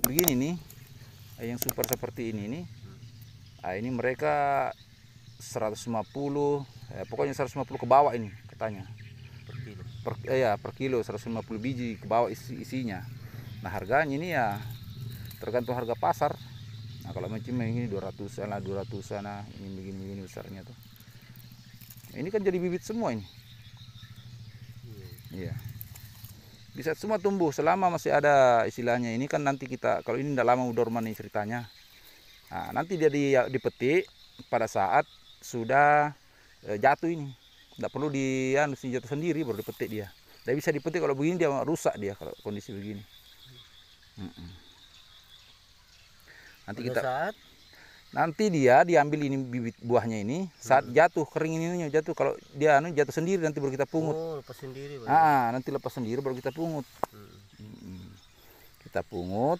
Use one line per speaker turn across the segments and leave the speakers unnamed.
begini nih, yang super seperti ini nih. Nah, ini mereka 150, pokoknya 150 ke bawah ini katanya. Per kilo 150 biji ke bawah isinya. Nah, harganya ini ya tergantung harga pasar. Nah, kalau macam ini 200-an lah, 200-an lah, ini begini besarnya tuh. Ini kan jadi bibit semua ini. Iya. Bisa semua tumbuh selama masih ada istilahnya. Ini kan nanti kita, kalau ini tidak lama dorman nih ceritanya. Nah, nanti dia dipetik pada saat sudah jatuh ini. Tidak perlu jatuh sendiri baru dipetik dia. Tidak bisa dipetik kalau begini, dia rusak dia kalau kondisi begini. Nanti dia diambil ini bibit buahnya ini saat jatuh kering ini jatuh. Kalau dia jatuh sendiri nanti baru kita pungut.
Oh, lepas sendiri.
Nanti lepas sendiri baru kita pungut. Kita pungut,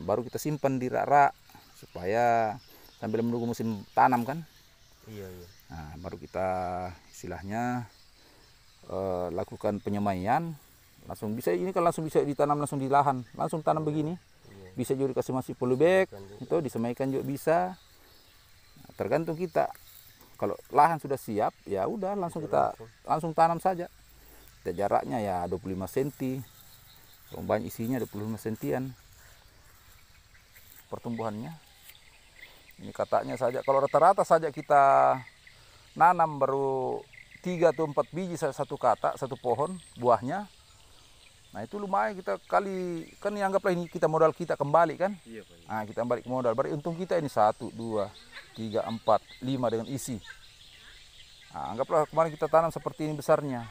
baru kita simpan di rak-rak supaya sambil menunggu musim tanam kan.
Iya.
Nah, baru kita istilahnya lakukan penyemaian. Langsung bisa, ini kan langsung bisa ditanam langsung di lahan, langsung tanam begini. Bisa juga dikasih masih polybag, itu disemaikan juga bisa. Nah, tergantung kita. Kalau lahan sudah siap, ya udah langsung kita langsung tanam saja. Kita jaraknya ya 25 cm. Banyak isinya 25 cm pertumbuhannya. Ini katanya saja kalau rata-rata saja kita nanam baru 3 atau 4 biji satu kata, satu pohon buahnya. Nah, itu lumayan kita kali, kan anggaplah ini kita modal kita kembali kan.
Iya, Pak.
Nah, kita balik modal, berarti untung kita ini 1, 2, 3, 4, 5 dengan isi. Nah, anggaplah kemarin kita tanam seperti ini besarnya.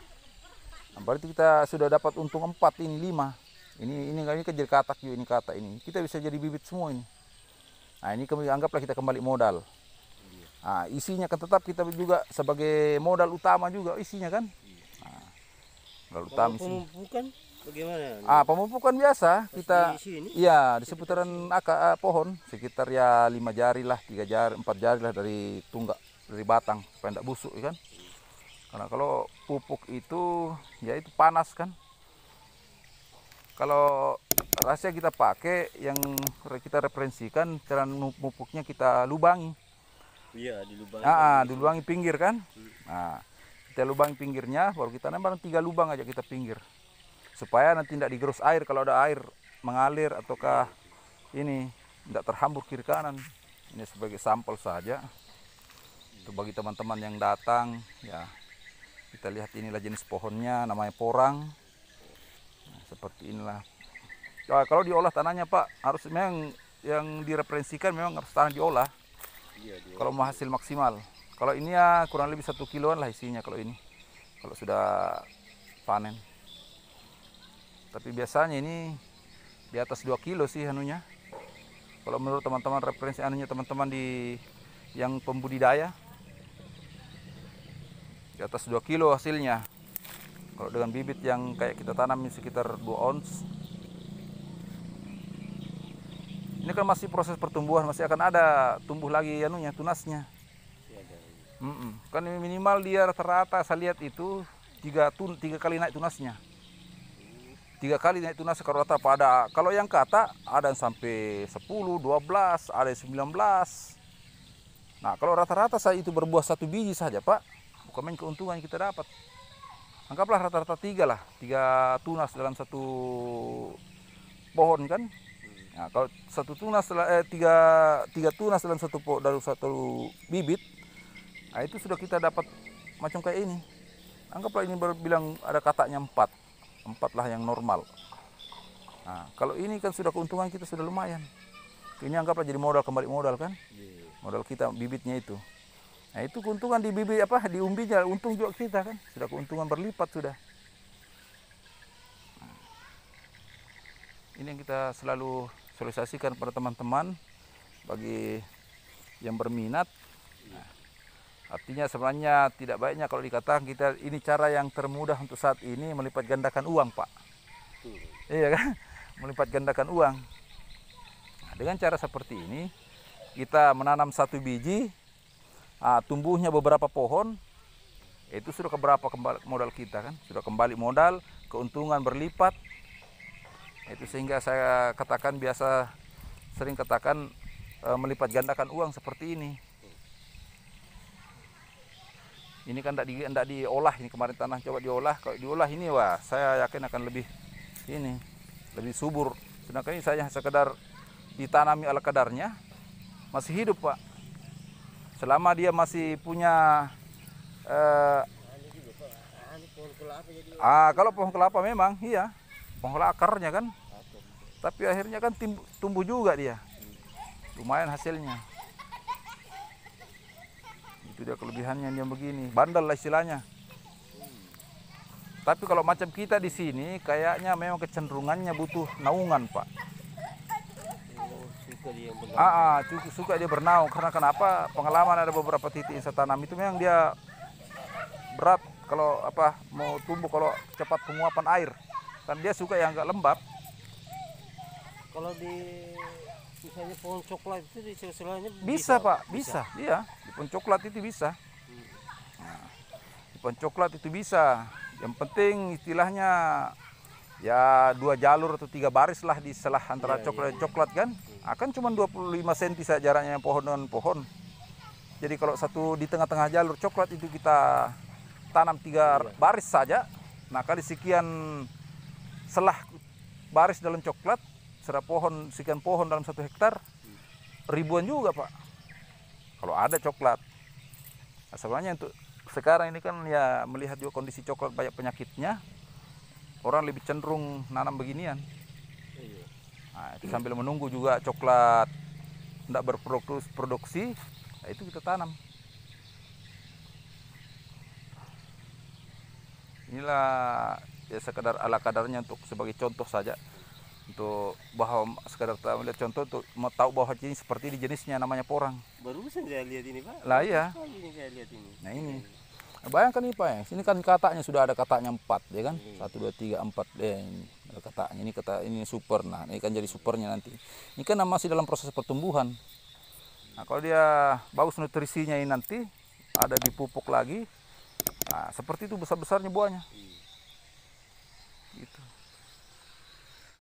Nah, berarti kita sudah dapat untung 4, ini 5. Ini kan jadi katak juga, ini kata ini. Kita bisa jadi bibit semua ini. Nah, ini anggaplah kita kembali modal. Nah, isinya kan tetap kita juga sebagai modal utama juga isinya kan. Nah, modal utama isinya.
Pemupukan bagaimana?
Pemupukan biasa kita, iya di seputaran pohon sekitar ya 5 jari lah, 3 jari, 4 jari lah dari tunggak, dari batang supaya tidak busuk kan. Karena kalau pupuk itu ya itu panas kan. Kalau rahasia kita pakai yang kita referensikan cara pupuknya kita lubangi.
Iya, dilubangi.
Dilubangi pinggir kan. Nah, kita lubangi pinggirnya, baru kita nambah 3 lubang aja kita pinggir. Supaya nanti tidak digerus air kalau ada air mengalir ataukah ini tidak terhambur kiri kanan. Ini sebagai sampel saja. Itu bagi teman-teman yang datang ya. Kita lihat inilah jenis pohonnya, namanya porang. Nah, seperti inilah. Nah, kalau diolah tanahnya Pak, harus memang yang direferensikan memang harus tanah diolah. Iya, kalau mau hasil maksimal. Kalau ini ya kurang lebih 1 kiloan lah isinya kalau ini. Kalau sudah panen. Tapi biasanya ini di atas 2 kilo sih anunya. Kalau menurut teman-teman referensi anunya teman-teman yang pembudidaya. Di atas 2 kilo hasilnya. Kalau dengan bibit yang kayak kita tanam sekitar 2 ons. Ini kan masih proses pertumbuhan, masih akan ada tumbuh lagi anunya, tunasnya. Kan minimal dia rata-rata saya lihat itu 3 kali naik tunasnya. 3 kali naik tunas kalau rata pada. Kalau yang kata ada yang sampai 10, 12, ada yang 19. Nah, kalau rata-rata saya itu berbuah 1 biji saja, Pak. Bukan main keuntungan yang kita dapat. Anggaplah rata-rata 3 lah, 3 tunas dalam 1 pohon kan. Nah, kalau 1 tunas 3 tunas dalam 1 bibit, nah itu sudah kita dapat macam kayak ini. Anggaplah ini bilang ada katanya 4 lah yang normal. Nah, kalau ini kan sudah keuntungan kita sudah lumayan. Ini anggaplah jadi kembali modal kan. Modal kita bibitnya itu. Nah, itu keuntungan di bibit di umbinya, untung juga kita kan. Sudah keuntungan berlipat sudah. Nah, ini yang kita selalu sosialisasikan kepada teman-teman bagi yang berminat. Nah, artinya sebenarnya tidak baiknya kalau dikatakan kita ini cara yang termudah untuk saat ini melipat gandakan uang, Pak. Iya kan? Melipat gandakan uang. Nah, dengan cara seperti ini kita menanam 1 biji, tumbuhnya beberapa pohon, itu sudah keberapa modal kita kan? Sudah kembali modal, keuntungan berlipat. Itu sehingga saya katakan biasa sering katakan melipat gandakan uang seperti ini. Ini kan tidak diolah, ini kemarin tanah coba diolah. Kalau diolah ini, wah, saya yakin akan lebih subur. Sedangkan ini saya sekedar ditanami ala kadarnya, masih hidup, Pak. Selama dia masih punya kalau pohon kelapa memang iya, pohon kelapa akarnya kan, tapi akhirnya kan tumbuh juga dia, lumayan hasilnya. Itu dia kelebihannya, dia begini, bandel lah istilahnya. Tapi kalau macam kita di sini, kayaknya memang kecenderungannya butuh naungan, Pak. Suka dia bernaung. Karena kenapa? Pengalaman ada beberapa titik yang saya tanam itu memang dia berat kalau mau tumbuh kalau cepat penguapan air. Kan dia suka yang agak lembab.
Kalau di misalnya pohon coklat itu di sela-selanya
bisa, Pak, bisa. Iya, di pohon coklat itu bisa. Nah, di pohon coklat itu bisa. Yang penting istilahnya ya 2 jalur atau 3 baris lah di selah antara coklat kan. Akan cuma 25 cm saja jaraknya pohon dengan pohon. Jadi kalau satu di tengah-tengah jalur coklat itu kita tanam 3 baris saja. Nah, kali sekian selah baris dalam coklat, sekian pohon dalam 1 hektar, ribuan juga, Pak. Kalau ada coklat. Nah, sebenarnya untuk sekarang ini kan ya melihat juga kondisi coklat banyak penyakitnya, orang lebih cenderung nanam beginian. Nah, itu sambil menunggu juga coklat tidak berproduksi, nah itu kita tanam. Inilah ya sekedar ala kadarnya untuk sebagai contoh saja. Untuk bahwa sekedar melihat contoh untuk mau tahu bahwa ini seperti ini jenisnya, namanya porang.
Barusan saya lihat ini, Pak.
Lah iya.
Ini saya lihat ini.
Nah ini. Nah, bayangkan ini, Pak, ya. Sini kan katanya sudah ada katanya 4 ya kan. 1 2 3 4 ini ada katanya. Ini super. Nah, ini kan jadi supernya nanti. Ini kan masih dalam proses pertumbuhan. Nah, kalau dia bagus nutrisinya ini nanti ada dipupuk lagi. Nah, seperti itu besar-besarnya buahnya. Gitu.